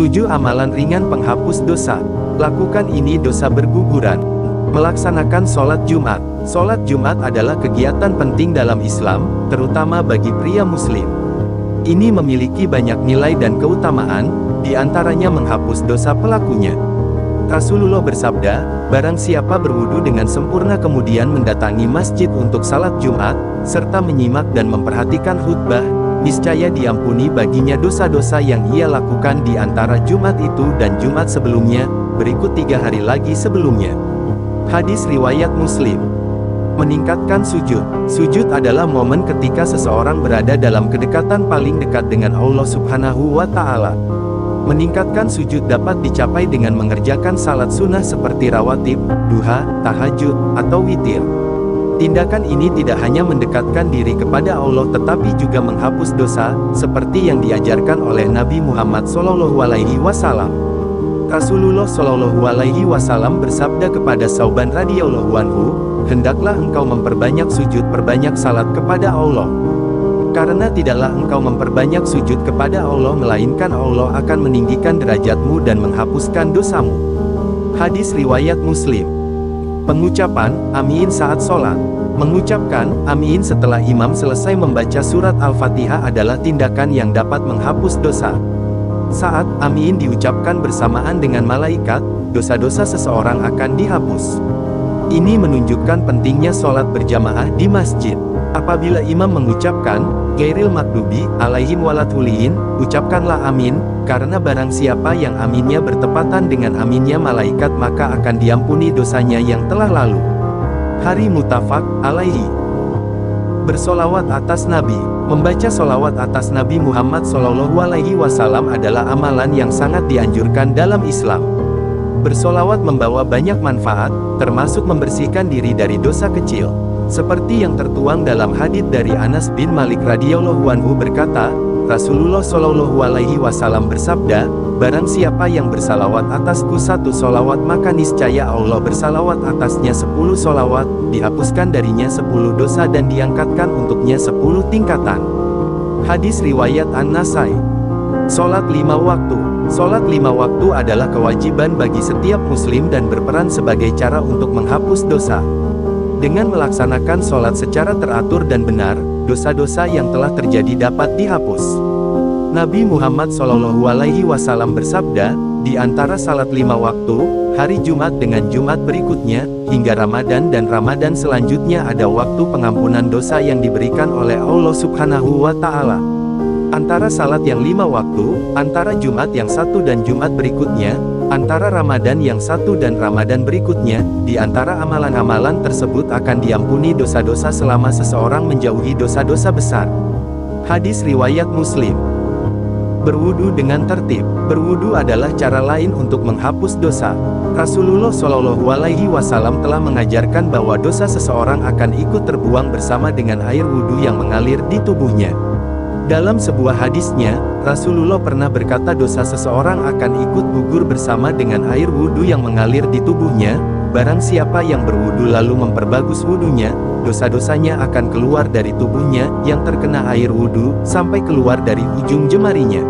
7 amalan ringan penghapus dosa. Lakukan ini dosa berguguran. Melaksanakan sholat Jumat. Sholat Jumat adalah kegiatan penting dalam Islam, terutama bagi pria muslim. Ini memiliki banyak nilai dan keutamaan, di antaranya menghapus dosa pelakunya. Rasulullah bersabda, barang siapa berwudu dengan sempurna kemudian mendatangi masjid untuk salat Jumat, serta menyimak dan memperhatikan khutbah, niscaya diampuni baginya dosa-dosa yang ia lakukan di antara Jumat itu dan Jumat sebelumnya, berikut 3 hari lagi sebelumnya. Hadis riwayat Muslim. Meningkatkan sujud. Sujud adalah momen ketika seseorang berada dalam kedekatan paling dekat dengan Allah Subhanahu wa Ta'ala. Meningkatkan sujud dapat dicapai dengan mengerjakan salat sunnah seperti rawatib, duha, tahajud, atau witir. Tindakan ini tidak hanya mendekatkan diri kepada Allah tetapi juga menghapus dosa, seperti yang diajarkan oleh Nabi Muhammad SAW. Rasulullah SAW bersabda kepada Sauban radhiyallahu anhu, hendaklah engkau memperbanyak sujud, perbanyak salat kepada Allah. Karena tidaklah engkau memperbanyak sujud kepada Allah melainkan Allah akan meninggikan derajatmu dan menghapuskan dosamu. Hadis riwayat Muslim. Pengucapan amin saat sholat. Mengucapkan amin setelah imam selesai membaca surat Al-Fatihah adalah tindakan yang dapat menghapus dosa. Saat amin diucapkan bersamaan dengan malaikat, dosa-dosa seseorang akan dihapus. Ini menunjukkan pentingnya sholat berjamaah di masjid. Apabila imam mengucapkan, Ghairil Maghdubi alaihim waladhdallin, ucapkanlah amin, karena barang siapa yang aminnya bertepatan dengan aminnya malaikat maka akan diampuni dosanya yang telah lalu. Hari Muttafaq alaihi. Bersolawat atas Nabi. Membaca solawat atas Nabi Muhammad SAW adalah amalan yang sangat dianjurkan dalam Islam. Bersolawat membawa banyak manfaat, termasuk membersihkan diri dari dosa kecil. Seperti yang tertuang dalam hadits dari Anas bin Malik radhiyallahu anhu berkata, Rasulullah SAW bersabda, barang siapa yang bersalawat atasku 1 solawat maka niscaya Allah bersalawat atasnya 10 solawat, dihapuskan darinya 10 dosa dan diangkatkan untuknya 10 tingkatan. Hadis riwayat An-Nasai. Sholat 5 waktu. Sholat 5 waktu adalah kewajiban bagi setiap muslim dan berperan sebagai cara untuk menghapus dosa. Dengan melaksanakan sholat secara teratur dan benar, dosa-dosa yang telah terjadi dapat dihapus. Nabi Muhammad SAW bersabda, di antara salat 5 waktu, hari Jumat dengan Jumat berikutnya, hingga Ramadan dan Ramadan selanjutnya ada waktu pengampunan dosa yang diberikan oleh Allah Subhanahu wa Ta'ala. Antara salat yang 5 waktu, antara Jumat yang 1 dan Jumat berikutnya, antara Ramadan yang 1 dan Ramadan berikutnya, di antara amalan-amalan tersebut akan diampuni dosa-dosa selama seseorang menjauhi dosa-dosa besar. Hadis riwayat Muslim. Berwudu dengan tertib. Berwudu adalah cara lain untuk menghapus dosa. Rasulullah SAW telah mengajarkan bahwa dosa seseorang akan ikut terbuang bersama dengan air wudu yang mengalir di tubuhnya. Dalam sebuah hadisnya, Rasulullah pernah berkata dosa seseorang akan ikut gugur bersama dengan air wudu yang mengalir di tubuhnya. Barang siapa yang berwudu lalu memperbagus wudunya, dosa-dosanya akan keluar dari tubuhnya yang terkena air wudu, sampai keluar dari ujung jemarinya.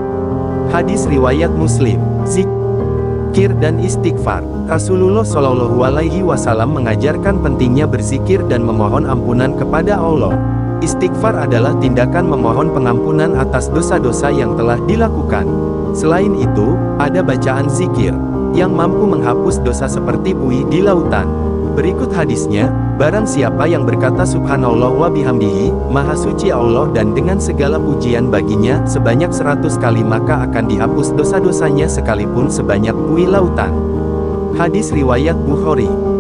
Hadis riwayat Muslim. Zikir dan istighfar. Rasulullah SAW mengajarkan pentingnya berzikir dan memohon ampunan kepada Allah. Istighfar adalah tindakan memohon pengampunan atas dosa-dosa yang telah dilakukan. Selain itu, ada bacaan zikir yang mampu menghapus dosa seperti buih di lautan. Berikut hadisnya, barang siapa yang berkata subhanallah wa bihamdihi, maha suci Allah dan dengan segala pujian baginya, sebanyak 100 kali maka akan dihapus dosa-dosanya sekalipun sebanyak buih lautan. Hadis riwayat Bukhari.